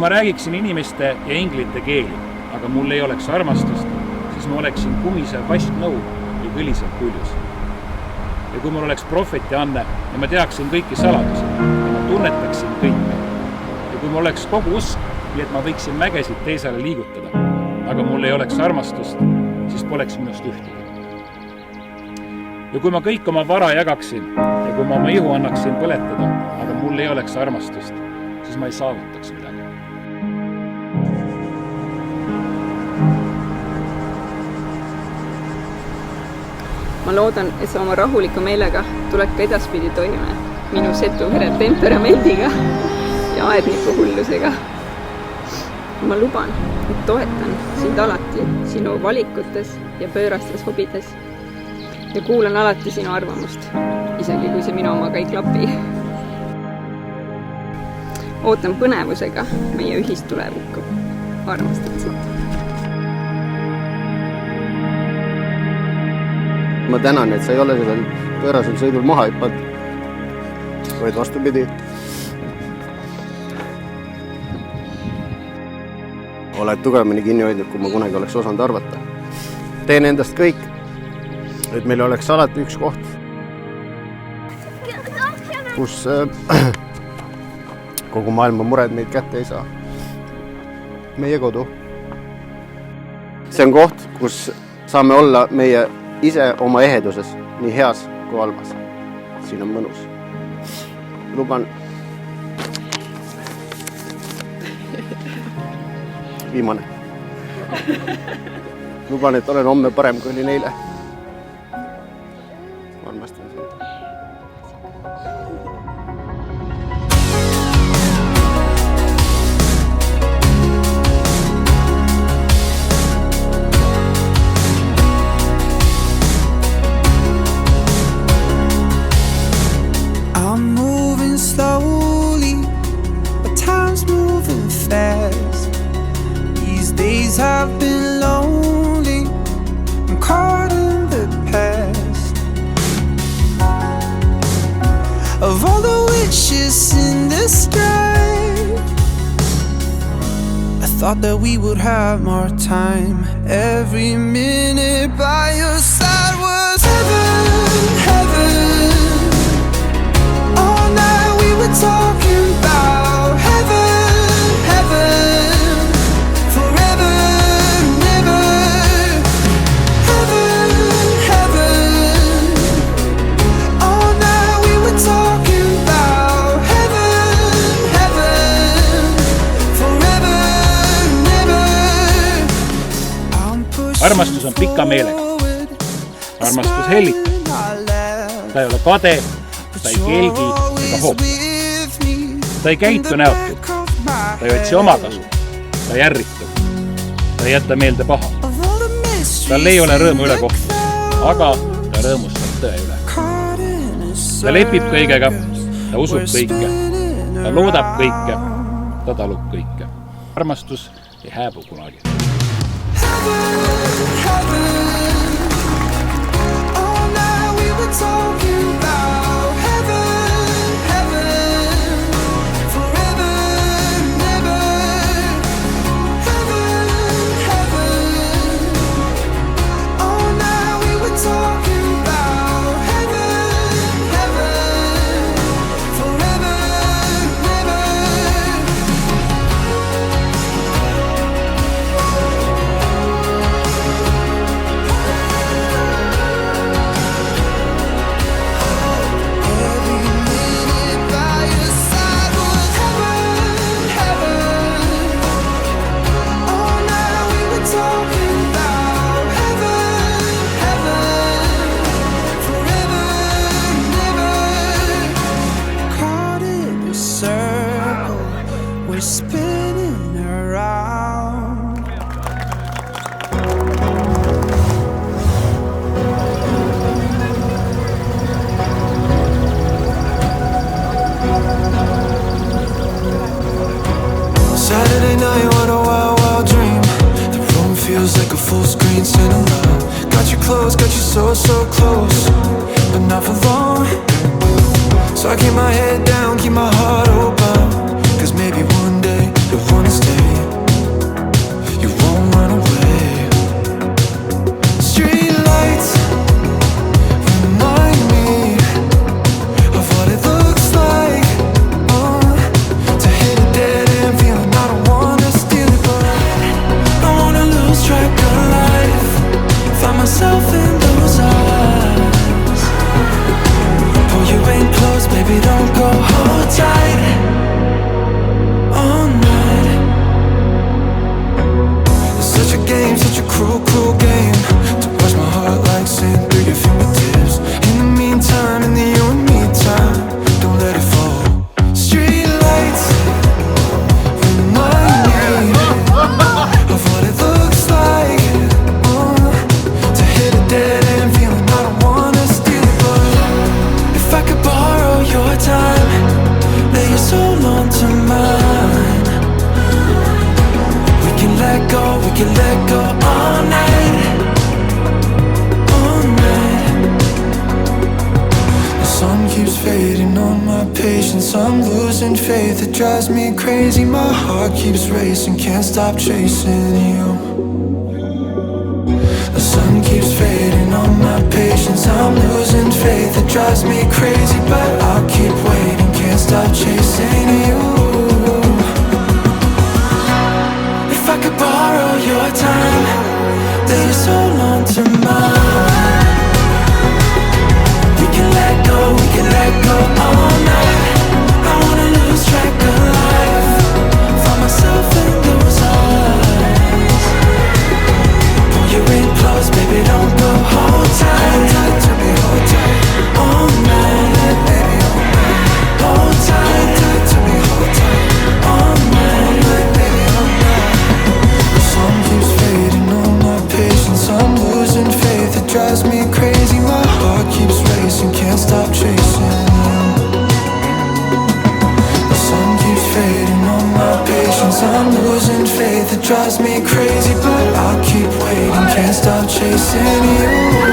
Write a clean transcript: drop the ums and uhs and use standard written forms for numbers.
ma räägiksin inimeste ja inglite keeli, aga mul ei oleks armastust, siis ma oleksin kumisev vasknõu ja kõlisev kuljus. Ja kui mul oleks prohveti anne ja ma teaksin kõiki saladusi ja ma tunnetaksin kõike. Ja kui mul oleks kogu usk, nii et ma võiksin mägesid teisele liigutada, aga mul ei oleks armastust, siis poleks minust ühtegi. Ja kui ma kõik oma vara jagaksin ja kui ma oma ihu annaksin põletada, aga mul ei oleks armastust, siis ma ei saavutaks midagi. Ma loodan, et sa oma rahuliku meelega tuled ka edaspidi toime minu setuvere temperamendiga ja aedniku hullusega. Ma luban, et toetan sind alati sinu valikutes ja pöörastes hobides ja kuulan alati sinu arvamust, isegi kui see minu omaga ei klapi. Ootan põnevusega meie ühist tulevikku. Armastan sind. Ma tänan, et sa ei ole sellel pöörasel sõidul maha hüpanud, vaid vastupidi. Oled tugevamini kinni hoidnud, kui ma kunagi oleks osanud arvata. Teen endast kõik, et meil oleks alati üks koht, kus kogu maailma mured meid kätte ei saa. Meie kodu. See on koht, kus saame olla meie ise oma eheduses, nii heas kui halvas. Siin on mõnus. Luban. Viimane. Luban, et olen homme parem kui oli neile. Armastan sind. Slowly, but time's moving fast. These days have been lonely. I'm caught in the past. Of all the wishes in the sky, I thought that we would have more time. Every minute by your side was heaven, heaven. Talking about heaven, heaven, forever, never. Heaven, heaven. All night we were talking about heaven, heaven, forever, never. Armastus on pika meelega. Armastus hellitab. Ta ei ole kade, ta ei kelgi ega hoopta. Ta ei käitu näotud, ta ei otsi omakasu, ta järritu, ta ei jätta meelde paha. Tal ei ole rõõmu üle kohta, aga ta rõõmustab tõe üle. Ta lepib kõigega, ta usub kõike, ta loodab kõike, ta talub kõike. Armastus ei hääbu kunagi. We're spinning around. Saturday night, what a wild, wild dream. The room feels like a full screen cinema. Got you close, got you so, so close, but not for long. So I keep my head down, keep my heart open, 'cause maybe one day you'll wanna stay. fading on my patience. I'm losing faith, it drives me crazy. My heart keeps racing, can't stop chasing you. The sun keeps fading on my patience. I'm losing faith, it drives me crazy, but I'll keep waiting, can't stop chasing you. If I could borrow your time, will you hold on to mine? We can let go all night. I wanna lose track of life, find myself in those eyes. Pull you in close, baby, don't go. Hold tight, tight to me, hold tight all night, baby, all night. Hold tight, tight to me, hold tight all night, baby, all night. The sun keeps fading on my patience. I'm losing faith, it drives me crazy. My heart keeps racing, can't stop chasing you. The sun keeps fading on my patience. I'm losing faith, it drives me crazy, but I'll keep waiting, can't stop chasing you.